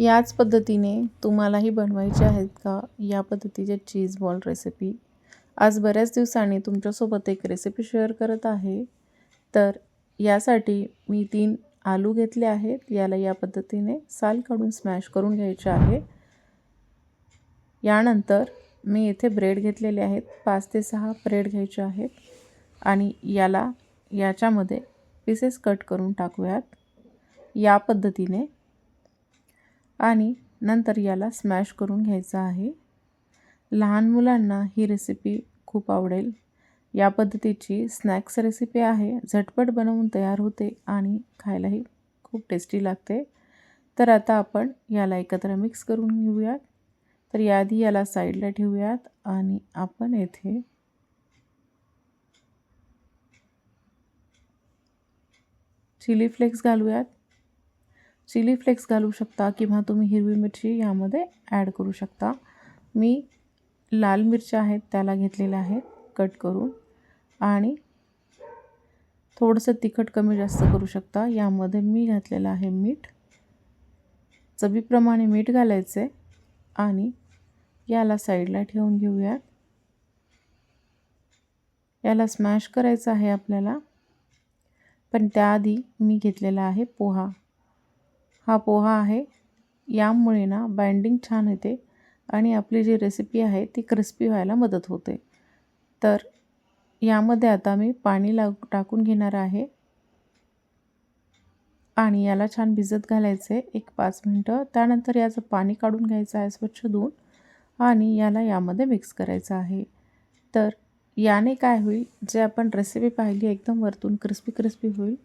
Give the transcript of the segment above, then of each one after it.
याच पद्धतीने तुम्हालाही बनवायचे आहेत का या पद्धतीचे चीज बॉल रेसिपी? आज बऱ्याच दिवसांनी तुमच्यासोबत एक रेसिपी शेअर करत आहे. तर यासाठी मी 3 आलू घेतले आहेत. याला या पद्धतीने साल काढून स्मॅश करून घ्यायचे आहे. यानंतर मी इथे ब्रेड घेतलेले आहेत. 5 ते 6 ब्रेड घ्यायचे आहेत आणि याच्यामध्ये पीसेस कट करून टाकूयात या पद्धतीने आणि नंतर याला स्मॅश करून घ्यायचं आहे. लहान मुलांना ही रेसिपी खूप आवडेल. या पद्धतीची स्नॅक्स रेसिपी आहे. झटपट बनवून तयार होते आणि खायलाही खूप टेस्टी लागते. तर आता आपण याला एकत्र मिक्स करून घेऊयात. तर याआधी याला साईडला ठेवूयात आणि आपण येथे चिली फ्लेक्स घालूयात. चिली फ्लेक्स घालू शकता किंवा तुम्ही हिरवी मिरची यामध्ये ॲड करू शकता. मी लाल मिरच्या आहेत त्याला घेतलेल्या आहेत कट करून आणि थोडंसं तिखट कमी जास्त करू शकता. यामध्ये मी घातलेलं आहे मीठ. चवीप्रमाणे मीठ घालायचे आणि याला साईडला ठेवून घेऊयात. याला स्मॅश करायचं आहे आपल्याला. पण त्याआधी मी घेतलेला आहे पोहा. हा पोहा आहे. यामुळे ना बाइंडिंग छान येते आणि आपली जी रेसिपी आहे ती क्रिस्पी व्हायला मदत होते. तर यामध्ये आता मी पाणी टाकून घेणार आहे आणि याला छान भिजत घालायचे एक 5 मिनिटं. त्यानंतर याचं पाणी काढून घ्यायचं आहे स्वच्छ धुवून आणि यामध्ये मिक्स करायचं आहे. तर याने काय होईल, जे आपण रेसिपी पाहिली एकदम वरतून क्रिस्पी क्रिस्पी होईल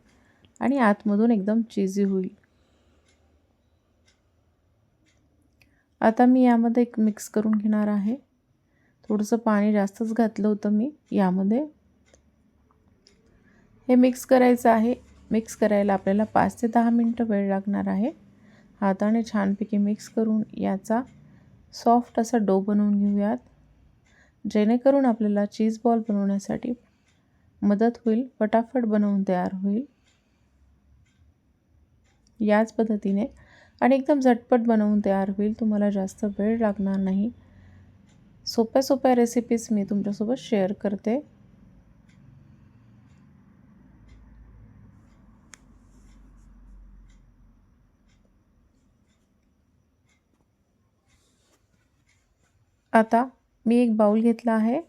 आणि आतमधून एकदम चीजी होईल. आता मी यामध्ये एक मिक्स करून घेणार आहे. थोडंसं पाणी जास्तच घातलं होतं मी यामध्ये. हे मिक्स करायचं आहे. मिक्स करायला आपल्याला 5 ते 10 मिनिटं वेळ लागणार आहे. हाताने छानपैकी मिक्स करून याचा सॉफ्ट असा डो बनवून घेऊयात, जेणेकरून आपल्याला चीज बॉल बनवण्यासाठी मदत होईल, फटाफट बनवून तयार होईल. याच पद्धतीने आणि एकदम झटपट बनवून तयार होईल. तुम्हाला जास्त वेळ लागणार नाही. सोप्या सोप्या रेसिपीज मी तुमच्यासोबत शेअर करते. आता मी एक बाउल घेतला आहे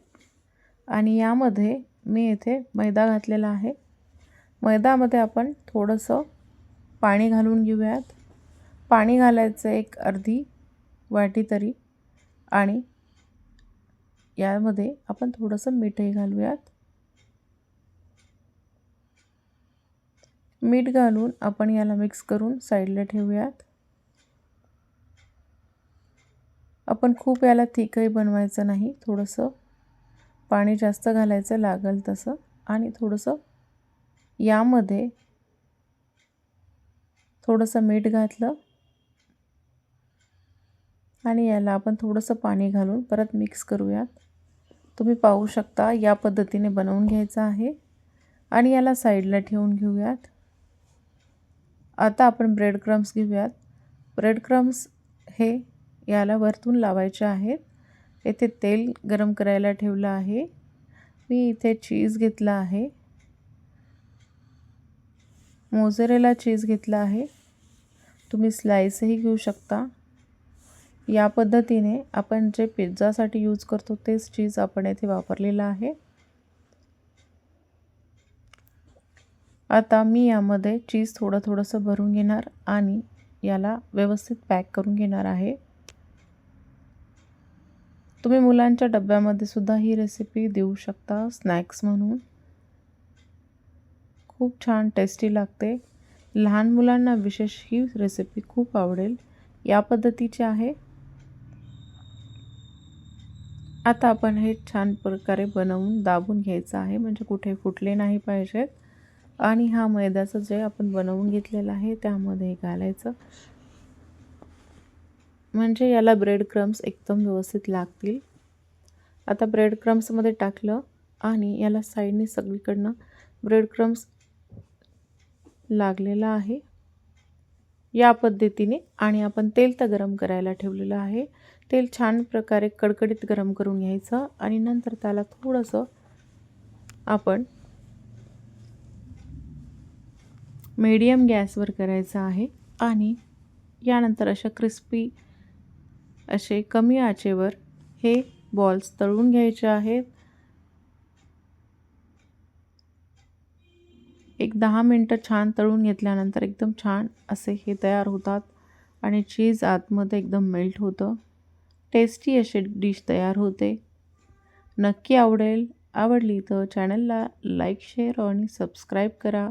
आणि यामध्ये मी इथे मैदा घातलेला आहे. मैद्यामध्ये आपण थोडंसं पाणी घालून घेऊयात. पाणी घालायचं एक अर्धी वाटी तरी आणि यामध्ये आपण थोडंसं मीठही घालूयात. मीठ घालून आपण याला मिक्स करून साईडला ठेवूयात. आपण खूप याला थिकही बनवायचं नाही. थोडंसं पाणी जास्त घालायचं लागेल तसं आणि थोडंसं यामध्ये थोडंसं मीठ घातलं आणि याला आपण थोडंसं पाणी घालून परत मिक्स करूयात. तुम्ही पाहू शकता या पद्धतीने बनवून घ्यायचं आहे आणि याला साईडला ठेवून घेऊयात. आता आपण ब्रेड क्रम्स घेऊयात. ब्रेड क्रम्स हे याला वरतून लावायचे आहेत. येथे तेल गरम करायला ठेवलं आहे. मी इथे चीज घेतला आहे. मोझरेला चीज घेतला आहे. तुम्ही स्लाइसही घेऊ शकता. या पद्धतीने आपण जे पिझ्झासाठी यूज करतो तेच चीज आपण येथे वापरलेलं आहे. आता मी यामध्ये चीज थोडंसं भरून घेणार आणि याला व्यवस्थित पॅक करून घेणार आहे. तुम्ही मुलांच्या डब्यामध्ये सुद्धा ही रेसिपी देऊ शकता स्नॅक्स म्हणून. खूप छान टेस्टी लागते. लहान मुलांना विशेष ही रेसिपी खूप आवडेल. या पद्धतीची आहे. आता आपण हे छान प्रकारे बनवून दाबून घ्यायचं आहे, म्हणजे कुठे फुटले नाही पाहिजेत. आणि हा मैद्याचं जे आपण बनवून घेतलेलं आहे त्यामध्ये घालायचं, म्हणजे याला ब्रेड क्रम्स एकदम व्यवस्थित लागतील. आता ब्रेड क्रम्समध्ये टाकलं आणि याला साईडने सगळीकडनं ब्रेड क्रम्स लागलेला आहे. या पद्धतीने आणि आपण तेल तर गरम करायला ठेवलेलं आहे. तेल छान प्रकारे कडकडीत गरम करून घ्यायचं आणि नंतर त्याला थोडंसं आपण मीडियम गॅसवर करायचं आहे आणि यानंतर अशा क्रिस्पी असे कमी आचेवर हे बॉल्स तळून घ्यायचे आहेत. एक 10 मिनटं छान तळून घेतल्यानंतर एकदम छान असे हे तयार होतात आणि चीज आतमध्ये एकदम मेल्ट होतं. टेस्टी अशी डिश तयार होते. नक्की आवडेल. आवडली तर चॅनलला लाईक, शेअर आणि सबस्क्राईब करा.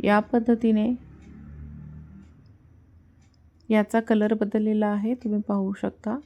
या पद्धतीने याचा कलर बदललेला आहे, तुम्ही पाहू शकता.